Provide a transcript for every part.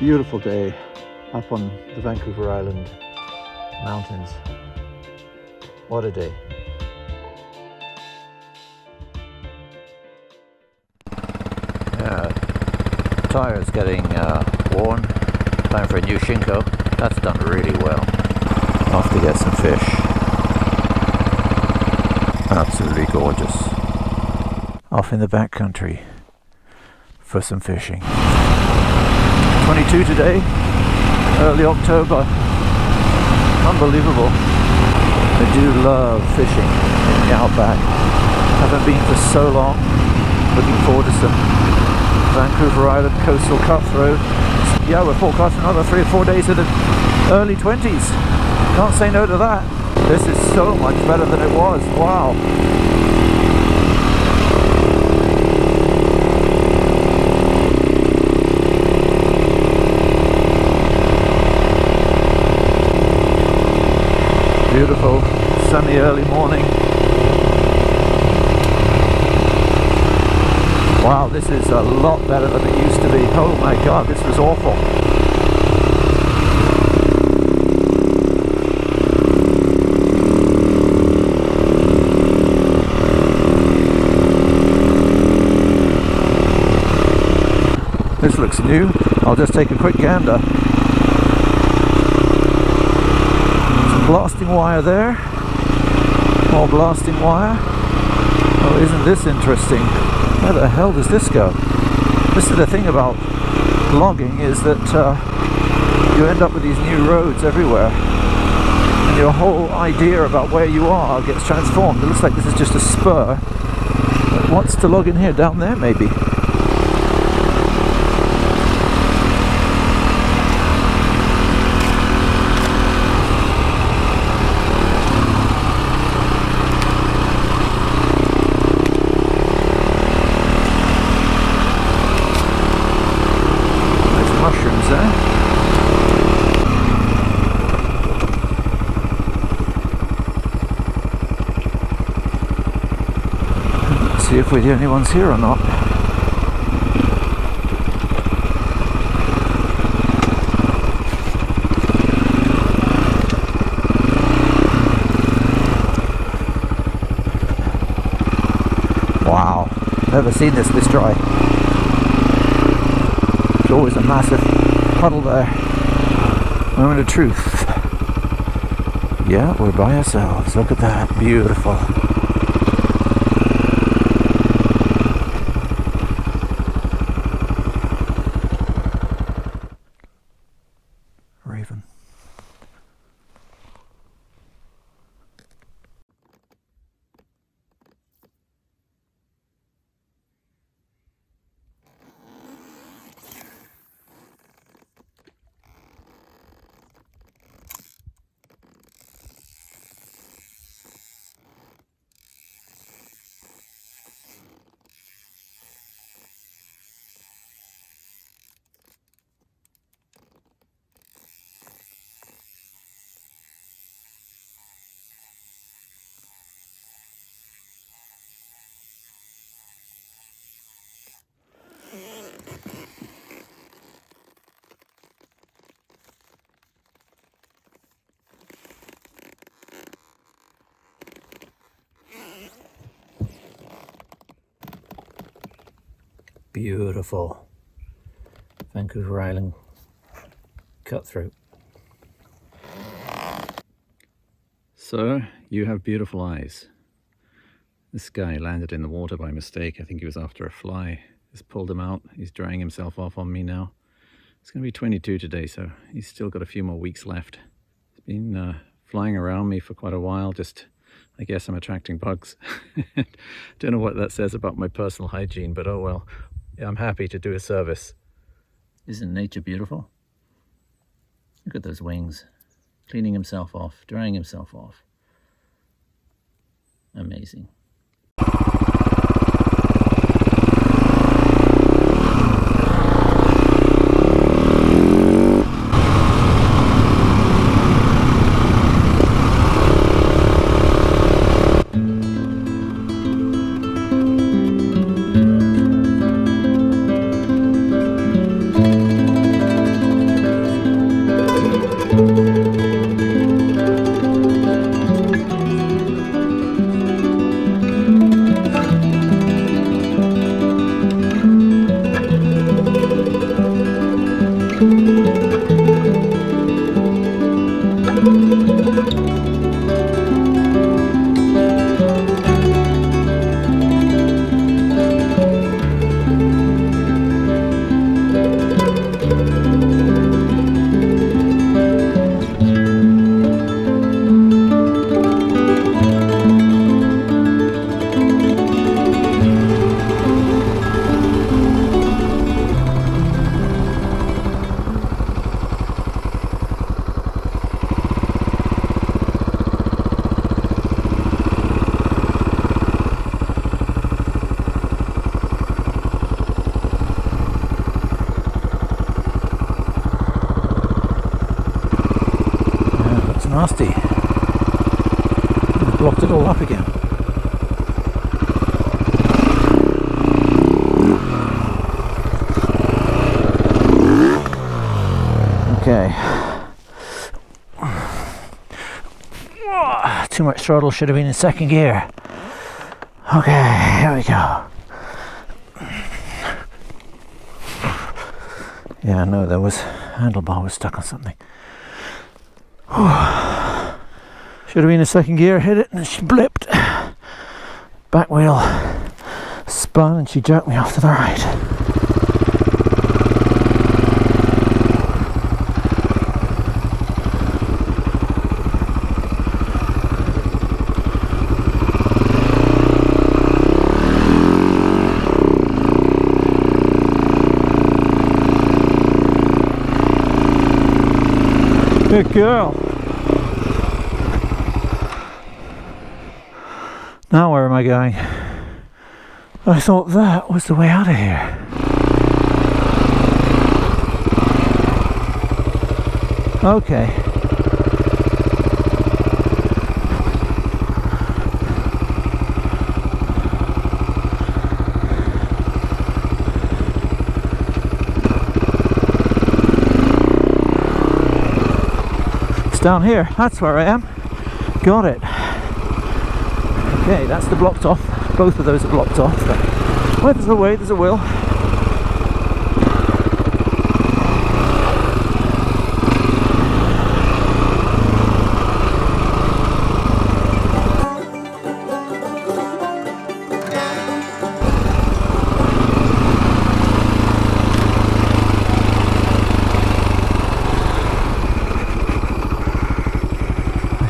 Beautiful day up on the Vancouver Island mountains. What a day. Yeah, tire's getting worn. Time for a new Shinko. That's done really well. Off to get some fish. Absolutely gorgeous. Off in the backcountry for some fishing. 22 today, early October. Unbelievable. I do love fishing in the outback. Haven't been for so long. Looking forward to some Vancouver Island coastal cutthroat. Yeah, we're forecasting another 3 or 4 days of the early 20s. Can't say no to that. This is so much better than it was. Wow. Beautiful, sunny early morning. Wow, this is a lot better than it used to be. Oh my god, this was awful. This looks new. I'll just take a quick gander. Blasting wire there, more blasting wire. Oh, isn't this interesting? Where the hell does this go? This is the thing about logging, is that you end up with these new roads everywhere and your whole idea about where you are gets transformed. It looks like this is just a spur. But what's to log in here? Down there maybe? See if we're the only ones here or not. Wow, never seen this dry. There's always a massive puddle there. Moment of truth. Yeah, we're by ourselves. Look at that, beautiful. Raven. Beautiful Vancouver Island cutthroat. So you have beautiful eyes. This guy landed in the water by mistake. I think he was after a fly. Just pulled him out. He's drying himself off on me now. It's going to be 22 today, so he's still got a few more weeks left. He's been flying around me for quite a while. Just, I guess I'm attracting bugs. Don't know what that says about my personal hygiene, but oh well. Yeah, I'm happy to do a service. Isn't nature beautiful? Look at those wings. Cleaning himself off, drying himself off. Amazing. Nasty. Blocked it all up again. Okay. Too much throttle, should have been in second gear. Okay, here we go. Yeah, no, there was handlebar was stuck on something. Should have been in second gear, hit it and she blipped. Back wheel spun and she jerked me off to the right. Good girl. Now where am I going? I thought that was the way out of here. Okay. It's down here. That's where I am. Got it. Okay, that's the blocked off. Both of those are blocked off. Where there's a way, there's a will.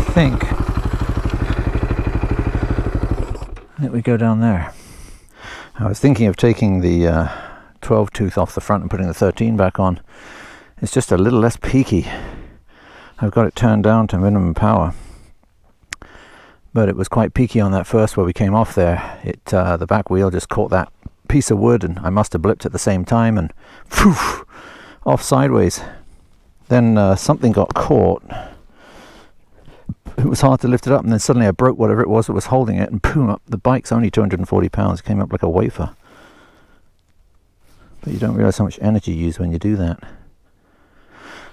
I think we go down there. I was thinking of taking the 12 tooth off the front and putting the 13 back on. It's just a little less peaky. I've got it turned down to minimum power, but it was quite peaky on that first where we came off there. The back wheel just caught that piece of wood and I must have blipped at the same time and poof, off sideways. Then something got caught. It was hard to lift it up, and then suddenly I broke whatever it was that was holding it, and boom, up. The bike's only 240 pounds, it came up like a wafer. But you don't realise how much energy you use when you do that.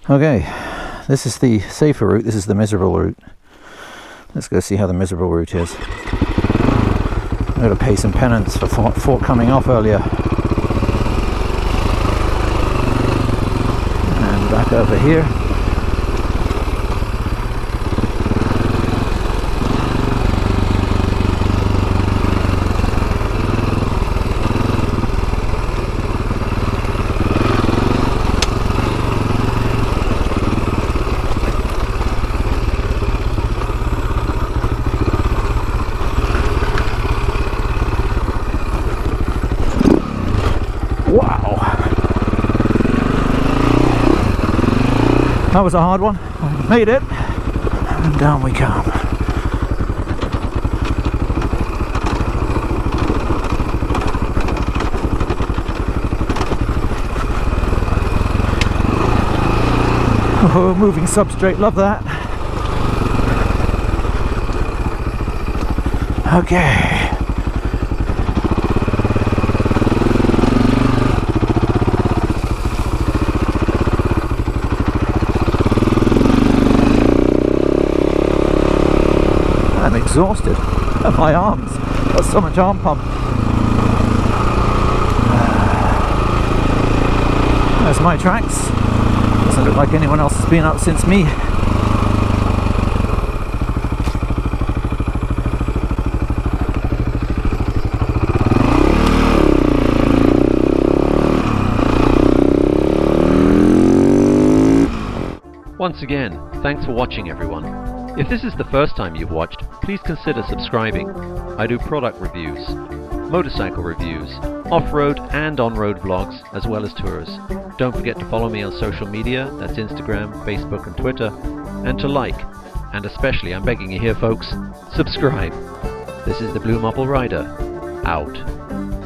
Okay, this is the safer route, this is the miserable route. Let's go see how the miserable route is. I'm going to pay some penance for coming off earlier. And back over here. That was a hard one. I made it, and down we come. Oh, moving substrate, love that. Okay. I'm exhausted. My arms. Got so much arm pump. There's my tracks. Doesn't look like anyone else has been up since me. Once again, thanks for watching everyone. If this is the first time you've watched, please consider subscribing. I do product reviews, motorcycle reviews, off-road and on-road vlogs, as well as tours. Don't forget to follow me on social media, that's Instagram, Facebook and Twitter, and to like, and especially, I'm begging you here folks, subscribe. This is the BlueMarbleRider, out.